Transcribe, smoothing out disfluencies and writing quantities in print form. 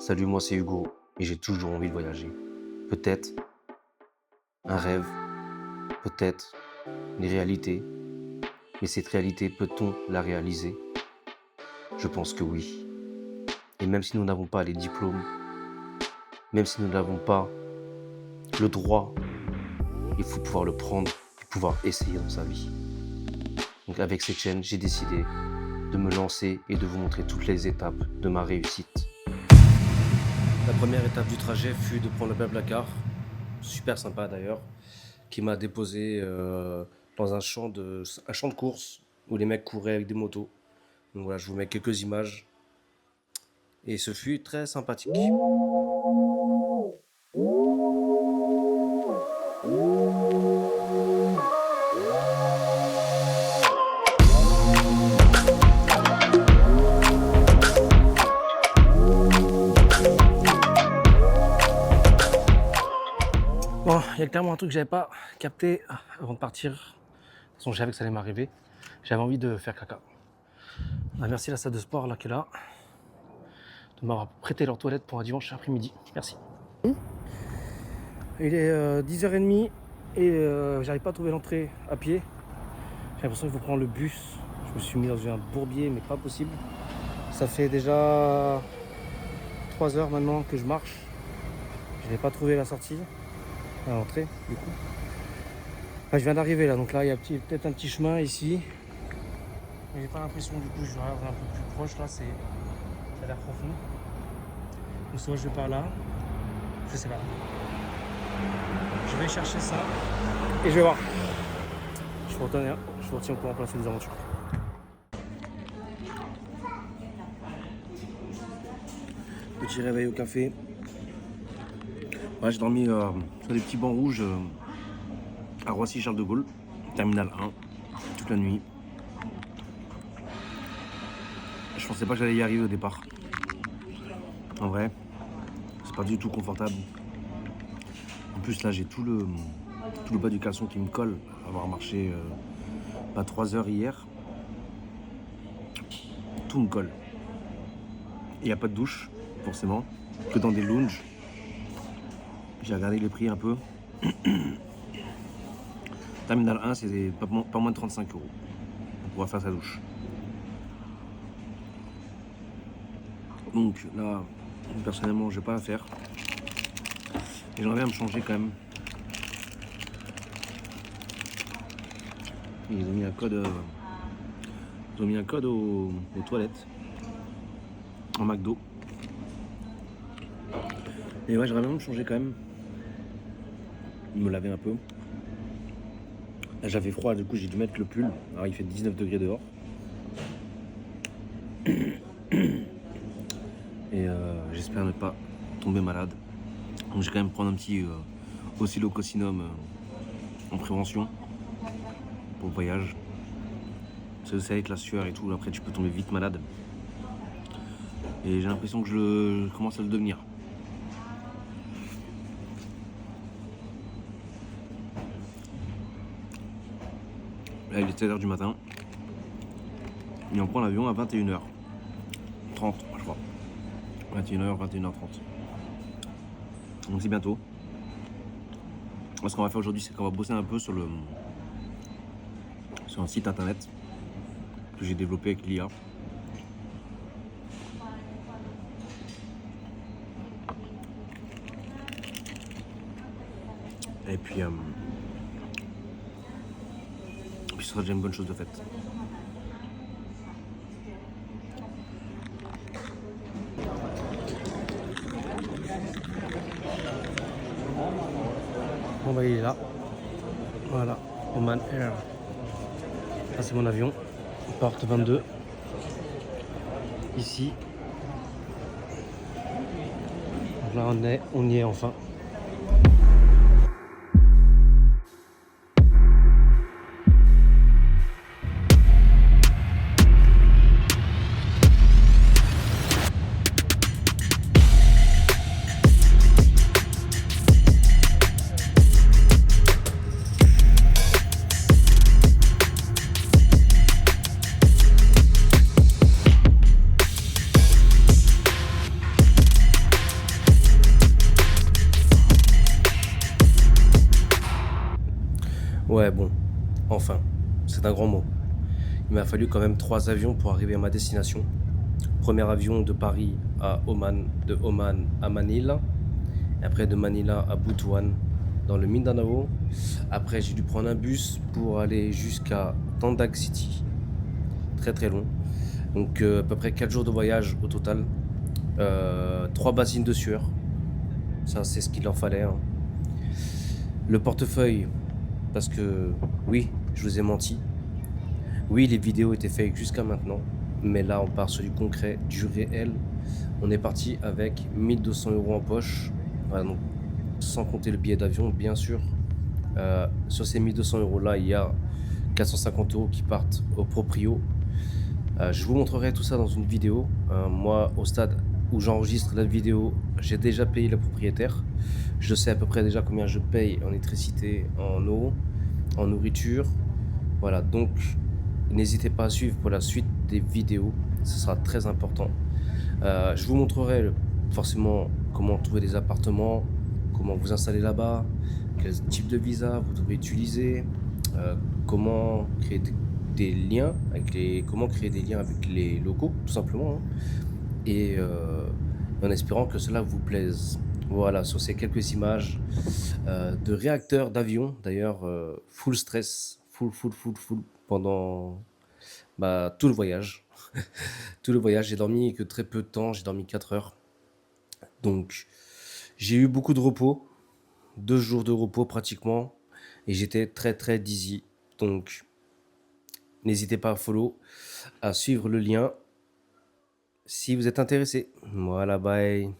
Salut, moi c'est Hugo et j'ai toujours envie de voyager. Peut-être un rêve, peut-être une réalité, mais cette réalité, peut-on la réaliser? Je pense que oui. Et même si nous n'avons pas les diplômes, même si nous n'avons pas le droit, il faut pouvoir le prendre et pouvoir essayer dans sa vie. Donc avec cette chaîne, j'ai décidé de me lancer et de vous montrer toutes les étapes de ma réussite. La première étape du trajet fut de prendre le Blablacar, super sympa d'ailleurs, qui m'a déposé dans un champ de course où les mecs couraient avec des motos. Donc voilà, je vous mets quelques images et ce fut très sympathique. Bon, il y a clairement un truc que j'avais pas capté avant de partir. De toute façon, je savais que ça allait m'arriver. J'avais envie de faire caca. Merci la salle de sport là qui est là de m'avoir prêté leur toilette pour un dimanche après-midi. Merci. Il est 10h30 et j'arrive pas à trouver l'entrée à pied. J'ai l'impression qu'il faut prendre le bus. Je me suis mis dans un bourbier mais pas possible. Ça fait déjà 3 heures maintenant que je marche. Je n'ai pas trouvé la sortie. À l'entrée du coup. Enfin, je viens d'arriver là, donc là il y a peut-être un petit chemin ici. Mais j'ai pas l'impression du coup, je regarde un peu plus proche là, ça a l'air profond. Donc soit je vais par là, je sais pas. Je vais chercher ça et je vais voir. Je vous retiens au courant pour la suite des aventures. Petit réveil au café. Ouais, j'ai dormi sur des petits bancs rouges à Roissy-Charles de Gaulle, terminal 1, toute la nuit. Je pensais pas que j'allais y arriver au départ. En vrai, c'est pas du tout confortable. En plus là, j'ai tout le bas du caleçon qui me colle, avoir marché pas 3 heures hier. Tout me colle. Il n'y a pas de douche, forcément, que dans des lounges. J'ai regardé les prix un peu. Terminal 1, c'est pas moins de 35 € pour pouvoir faire sa douche. Donc là, personnellement, je vais pas la faire. Et j'aimerais bien me changer quand même. Ils ont mis un code, aux toilettes en McDo. Et ouais, j'aimerais bien me changer quand même. Me laver un peu. Là, j'avais froid, du coup j'ai dû mettre le pull. Alors il fait 19 degrés dehors. Et j'espère ne pas tomber malade. Donc je vais quand même prendre un petit oscillococcinum en prévention pour le voyage. Parce que vous savez, avec la sueur et tout, après tu peux tomber vite malade. Et j'ai l'impression que je commence à le devenir. Là, il est 7h du matin. Et on prend l'avion à 21h30, je crois. 21h, 21h30. Donc c'est bientôt. Ce qu'on va faire aujourd'hui, c'est qu'on va bosser un peu sur un site internet que j'ai développé avec l'IA. Et puis ce sera déjà une bonne chose de faite. Bon bah il est là. Voilà, Oman Air. Ça c'est mon avion. Porte 22. Ici. Donc là on y est enfin. Ouais, bon, enfin, c'est un grand mot. Il m'a fallu quand même 3 avions pour arriver à ma destination. Premier avion de Paris à Oman, de Oman à Manille, et après de Manila à Butuan dans le Mindanao. Après, j'ai dû prendre un bus pour aller jusqu'à Tandag City, très, très long. Donc à peu près 4 jours de voyage au total, 3 bassines de sueur, ça c'est ce qu'il en fallait, hein. Le portefeuille, parce que oui, je vous ai menti. Oui, les vidéos étaient fake jusqu'à maintenant, mais là, on part sur du concret, du réel. On est parti avec 1 200 € en poche. Voilà, donc sans compter le billet d'avion, bien sûr. Sur ces 1 200 € là, il y a 450 € qui partent au proprio. Je vous montrerai tout ça dans une vidéo. Moi, au stade où j'enregistre la vidéo, j'ai déjà payé le propriétaire. Je sais à peu près déjà combien je paye en électricité, en eau, en nourriture. Voilà, donc n'hésitez pas à suivre pour la suite des vidéos, ce sera très important. Je vous montrerai forcément comment trouver des appartements, comment vous installer là-bas, quel type de visa vous devrez utiliser, comment créer des liens avec les locaux, tout simplement, hein, et en espérant que cela vous plaise. Voilà, sur ces quelques images, de réacteurs d'avion, d'ailleurs, full stress, full pendant, bah, tout le voyage. Tout le voyage, j'ai dormi que très peu de temps, j'ai dormi 4 heures. Donc j'ai eu beaucoup de repos, 2 jours de repos pratiquement, et j'étais très, très dizzy. Donc n'hésitez pas à follow, à suivre le lien si vous êtes intéressé. Voilà, bye.